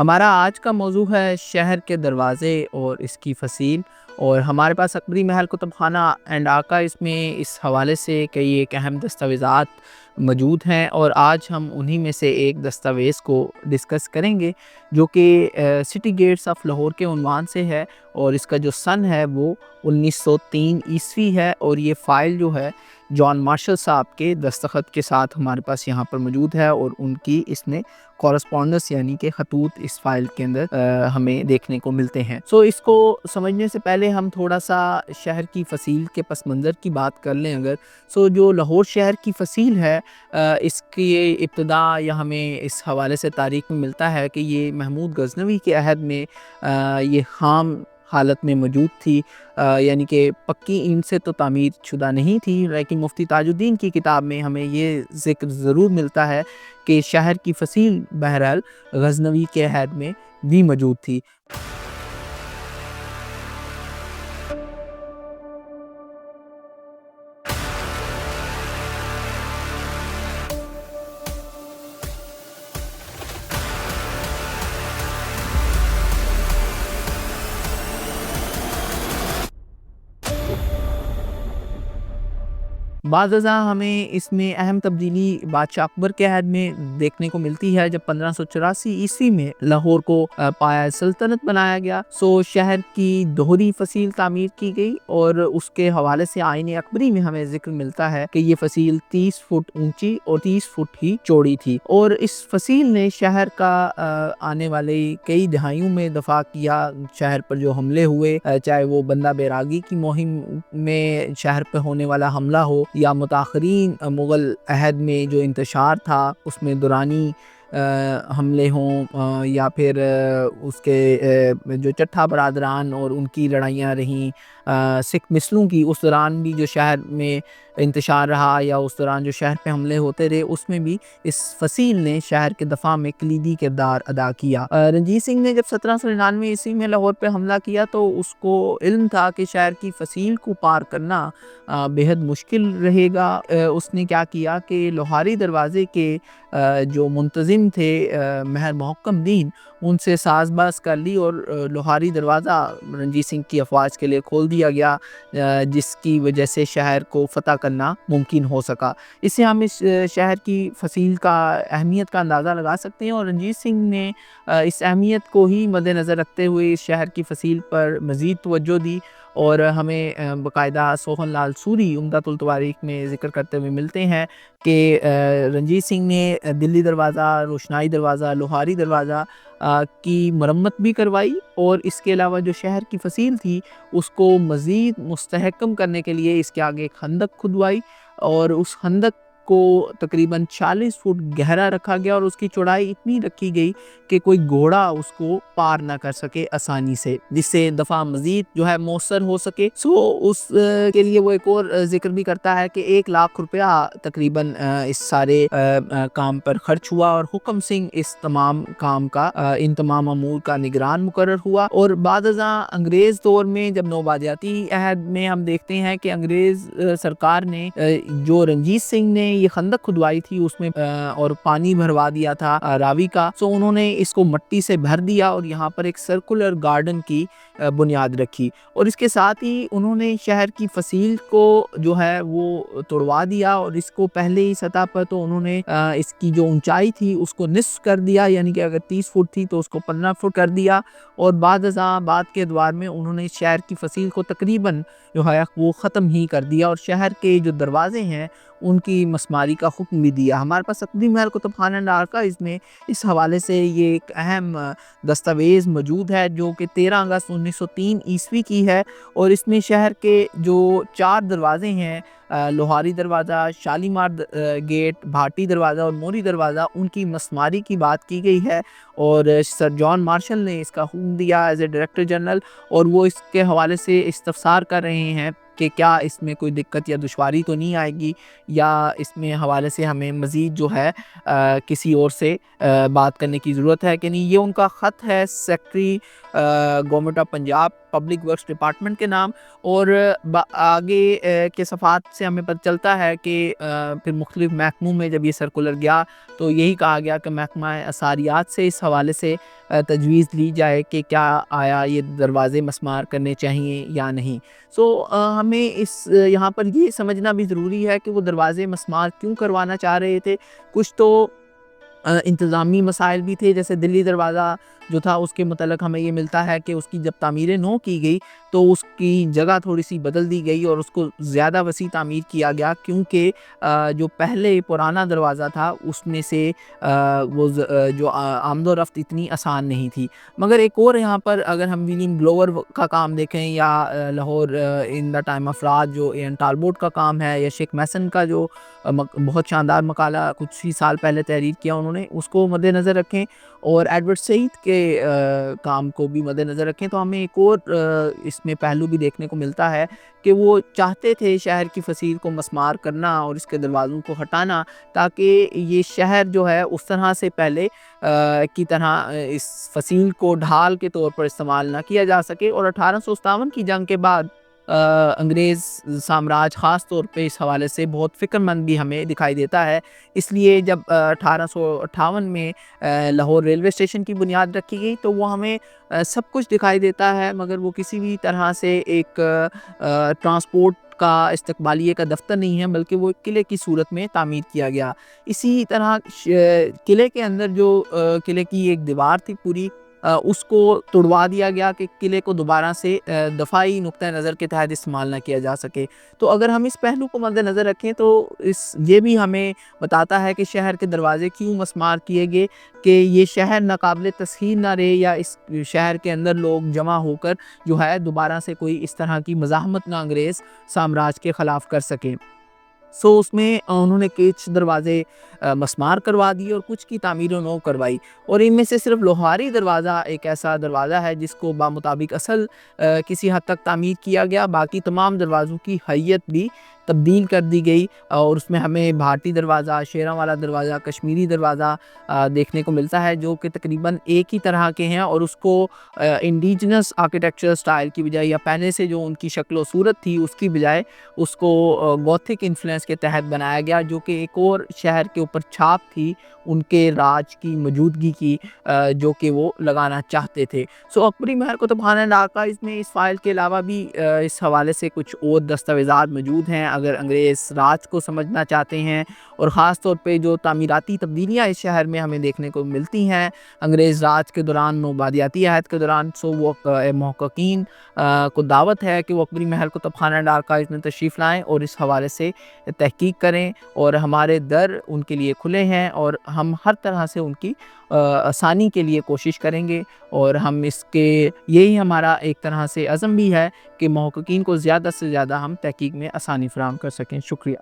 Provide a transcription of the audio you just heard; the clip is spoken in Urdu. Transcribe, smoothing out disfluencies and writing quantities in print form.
ہمارا آج کا موضوع ہے شہر کے دروازے اور اس کی فصیل، اور ہمارے پاس اکبری محل کتب خانہ اینڈ آقا اس میں اس حوالے سے کئی ایک اہم دستاویزات موجود ہیں، اور آج ہم انہی میں سے ایک دستاویز کو ڈسکس کریں گے جو کہ سٹی گیٹس آف لاہور کے عنوان سے ہے، اور اس کا جو سن ہے وہ 1903 عیسوی ہے، اور یہ فائل جو ہے جان مارشل صاحب کے دستخط کے ساتھ ہمارے پاس یہاں پر موجود ہے، اور ان کی اس میں کورسپونڈنس یعنی کہ خطوط اس فائل کے اندر ہمیں دیکھنے کو ملتے ہیں۔ اس کو سمجھنے سے پہلے ہم تھوڑا سا شہر کی فصیل کے پس منظر کی بات کر لیں اگر۔ جو لاہور شہر کی فصیل ہے، اس کی ابتدا یا ہمیں اس حوالے سے تاریخ میں ملتا ہے کہ یہ محمود غزنوی کے عہد میں یہ خام حالت میں موجود تھی، یعنی کہ پکی اینٹ سے تو تعمیر شدہ نہیں تھی، لیکن مفتی تاج الدین کی کتاب میں ہمیں یہ ذکر ضرور ملتا ہے کہ شہر کی فصیل بہرحال غزنوی کے عہد میں بھی موجود تھی۔ بعض ازاں ہمیں اس میں اہم تبدیلی بادشاہ اکبر کے عہد میں دیکھنے کو ملتی ہے، جب 1584 عیسوی میں لاہور کو پایہ سلطنت بنایا گیا۔ شہر کی دوہری فصیل تعمیر کی گئی، اور اس کے حوالے سے آئین اکبری میں ہمیں ذکر ملتا ہے کہ یہ فصیل 30 فٹ اونچی اور 30 فٹ ہی چوڑی تھی، اور اس فصیل نے شہر کا آنے والے کئی دہائیوں میں دفاع کیا۔ شہر پر جو حملے ہوئے، چاہے وہ بندہ بیراگی کی مہم میں شہر پہ ہونے والا حملہ ہو، یا متاخرین مغل عہد میں جو انتشار تھا اس میں دورانی حملے ہوں، یا پھر اس کے جو چٹھا برادران اور ان کی لڑائیاں رہیں سکھ مسلوں کی، اس دوران بھی جو شہر میں انتشار رہا، یا اس دوران جو شہر پہ حملے ہوتے رہے، اس میں بھی اس فصیل نے شہر کے دفاع میں کلیدی کردار ادا کیا۔ رنجیت سنگھ نے جب 1799 عیسوی میں لاہور پہ حملہ کیا تو اس کو علم تھا کہ شہر کی فصیل کو پار کرنا بے حد مشکل رہے گا۔ اس نے کیا کیا کہ لوہاری دروازے کے جو منتظم تھے مہر محکم دین، ان سے ساز باز کر لی، اور لوہاری دروازہ رنجیت سنگھ کی افواج کے لیے کھول دیا گیا، جس کی وجہ سے شہر کو فتح کرنا ممکن ہو سکا۔ اس سے ہم اس شہر کی فصیل کا اہمیت کا اندازہ لگا سکتے ہیں، اور رنجیت سنگھ نے اس اہمیت کو ہی مد نظر رکھتے ہوئے اس شہر کی فصیل پر مزید توجہ دی، اور ہمیں باقاعدہ سوہن لال سوری عمدۃ التواریخ میں ذکر کرتے ہوئے ملتے ہیں کہ رنجیت سنگھ نے دلی دروازہ، روشنائی دروازہ، لوہاری دروازہ کی مرمت بھی کروائی، اور اس کے علاوہ جو شہر کی فصیل تھی اس کو مزید مستحکم کرنے کے لیے اس کے آگے ایک خندق کھدوائی، اور اس خندق کو تقریباً 40 فٹ گہرا رکھا گیا، اور اس کی چوڑائی اتنی رکھی گئی کہ کوئی گھوڑا اس کو پار نہ کر سکے آسانی سے، جس سے دفاع مزید جو ہے مؤثر ہو سکے۔ اس کے لیے وہ ایک اور ذکر بھی کرتا ہے کہ 1,00,000 روپیہ تقریباً اس سارے کام پر خرچ ہوا، اور حکم سنگھ اس تمام کام کا ان تمام امور کا نگران مقرر ہوا۔ اور بعد ازاں انگریز دور میں جب نوبادیاتی عہد میں ہم دیکھتے ہیں کہ انگریز سرکار نے جو رنجیت سنگھ نے یہ خندق کھدوائی تھی اس میں اور پانی بھروا دیا تھا راوی کا، انہوں نے اس کو مٹی سے بھر دیا، اور یہاں پر ایک سرکولر گارڈن کی بنیاد رکھی، اور اس کے ساتھ ہی انہوں نے شہر کی فصیل کو جو ہے وہ توڑوا دیا، اور اس کو پہلے ہی سطح پر تو انہوں نے اس کی جو اونچائی تھی اس کو نصف کر دیا، یعنی کہ اگر 30 فٹ تھی تو اس کو 15 فٹ کر دیا، اور بعد ازاں بعد کے ادوار میں انہوں نے شہر کی فصیل کو تقریباً جو ہے وہ ختم ہی کر دیا، اور شہر کے جو دروازے ہیں ان کی مسماری کا حکم بھی دیا۔ ہمارے پاس اکبری محل کتب خانہ ڈارکا اس میں اس حوالے سے یہ ایک اہم دستاویز موجود ہے جو کہ 13 اگست 1903 عیسوی کی ہے، اور اس میں شہر کے جو 4 دروازے ہیں، لوہاری دروازہ، شالیمار گیٹ، بھاٹی دروازہ اور موری دروازہ، ان کی مسماری کی بات کی گئی ہے، اور سر جان مارشل نے اس کا حکم دیا ایز اے ڈائریکٹر جنرل، اور وہ اس کے حوالے سے استفسار کر رہے ہیں کہ کیا اس میں کوئی دقت یا دشواری تو نہیں آئے گی، یا اس میں حوالے سے ہمیں مزید جو ہے کسی اور سے بات کرنے کی ضرورت ہے کہ نہیں۔ یہ ان کا خط ہے secretary government of Punjab public works department کے نام، اور آگے کے صفحات سے ہمیں پتہ چلتا ہے کہ پھر مختلف محکموں میں جب یہ سرکولر گیا تو یہی کہا گیا کہ محکمہ اثاریات سے اس حوالے سے تجویز لی جائے کہ کیا آیا یہ دروازے مسمار کرنے چاہیے یا نہیں۔ ہمیں یہاں پر یہ سمجھنا بھی ضروری ہے کہ وہ دروازے مسمار کیوں کروانا چاہ رہے تھے۔ کچھ تو انتظامی مسائل بھی تھے، جیسے دلی دروازہ جو تھا اس کے متعلق ہمیں یہ ملتا ہے کہ اس کی جب تعمیر نو کی گئی تو اس کی جگہ تھوڑی سی بدل دی گئی اور اس کو زیادہ وسیع تعمیر کیا گیا، کیونکہ جو پہلے پرانا دروازہ تھا اس میں سے جو آمد و رفت اتنی آسان نہیں تھی۔ مگر ایک اور یہاں پر اگر ہم ولیم بلوور کا کام دیکھیں یا لاہور ان دا ٹائم آف راج جو ایئن ٹالبوٹ کا کام ہے، یا شیخ میسن کا جو بہت شاندار مقالہ کچھ ہی سال پہلے تحریر کیا انہوں نے، اس کو مد نظر رکھیں، اور ایڈورڈ سعید کے کام کو بھی مد نظر رکھیں، تو ہمیں ایک اور اس میں پہلو بھی دیکھنے کو ملتا ہے کہ وہ چاہتے تھے شہر کی فصیل کو مسمار کرنا اور اس کے دروازوں کو ہٹانا، تاکہ یہ شہر جو ہے اس طرح سے پہلے کی طرح اس فصیل کو ڈھال کے طور پر استعمال نہ کیا جا سکے۔ اور 1857 کی جنگ کے بعد انگریز سامراج خاص طور پہ اس حوالے سے بہت فکر مند بھی ہمیں دکھائی دیتا ہے۔ اس لیے جب 1858 میں لاہور ریلوے اسٹیشن کی بنیاد رکھی گئی تو وہ ہمیں سب کچھ دکھائی دیتا ہے، مگر وہ کسی بھی طرح سے ایک ٹرانسپورٹ کا استقبالیے کا دفتر نہیں ہے، بلکہ وہ ایک قلعے کی صورت میں تعمیر کیا گیا۔ اسی طرح قلعے کے اندر جو قلعے کی ایک دیوار تھی پوری، اس کو توڑوا دیا گیا کہ قلعے کو دوبارہ سے دفاعی نقطہ نظر کے تحت استعمال نہ کیا جا سکے۔ تو اگر ہم اس پہلو کو مد نظر رکھیں تو یہ بھی ہمیں بتاتا ہے کہ شہر کے دروازے کیوں مسمار کیے گئے، کہ یہ شہر ناقابل تسخیر نہ رہے، یا اس شہر کے اندر لوگ جمع ہو کر جو ہے دوبارہ سے کوئی اس طرح کی مزاحمت نہ انگریز سامراج کے خلاف کر سکیں۔ اس میں انہوں نے کچھ دروازے مسمار کروا دی اور کچھ کی تعمیر نو کروائی، اور ان میں سے صرف لوہاری دروازہ ایک ایسا دروازہ ہے جس کو بمطابق اصل کسی حد تک تعمیر کیا گیا۔ باقی تمام دروازوں کی حیت بھی تبدیل کر دی گئی، اور اس میں ہمیں بھارتی دروازہ، شیراں والا دروازہ، کشمیری دروازہ دیکھنے کو ملتا ہے، جو کہ تقریباً ایک ہی طرح کے ہیں، اور اس کو انڈیجنس آرکیٹیکچر سٹائل کی بجائے، یا پہلے سے جو ان کی شکل و صورت تھی اس کی بجائے، اس کو گوتھک انفلوئنس کے تحت بنایا گیا، جو کہ ایک اور شہر کے اوپر چھاپ تھی ان کے راج کی موجودگی کی، جو کہ وہ لگانا چاہتے تھے۔ اکبری محل قطب خانہ آرکائیوز میں اس فائل کے علاوہ بھی اس حوالے سے کچھ اور دستاویزات موجود ہیں، اگر انگریز راج کو سمجھنا چاہتے ہیں، اور خاص طور پہ جو تعمیراتی تبدیلیاں اس شہر میں ہمیں دیکھنے کو ملتی ہیں انگریز راج کے دوران، نوبادیاتی عہد کے دوران۔ وہ محققین کو دعوت ہے کہ وہ اکبری محل قطب خانہ آرکائیوز میں تشریف لائیں اور اس حوالے سے تحقیق کریں، اور ہمارے در ان کے لیے کھلے ہیں، اور ہم ہر طرح سے ان کی آسانی کے لیے کوشش کریں گے، اور ہم اس کے یہی ہمارا ایک طرح سے عزم بھی ہے کہ محققین کو زیادہ سے زیادہ ہم تحقیق میں آسانی فراہم کر سکیں۔ شکریہ۔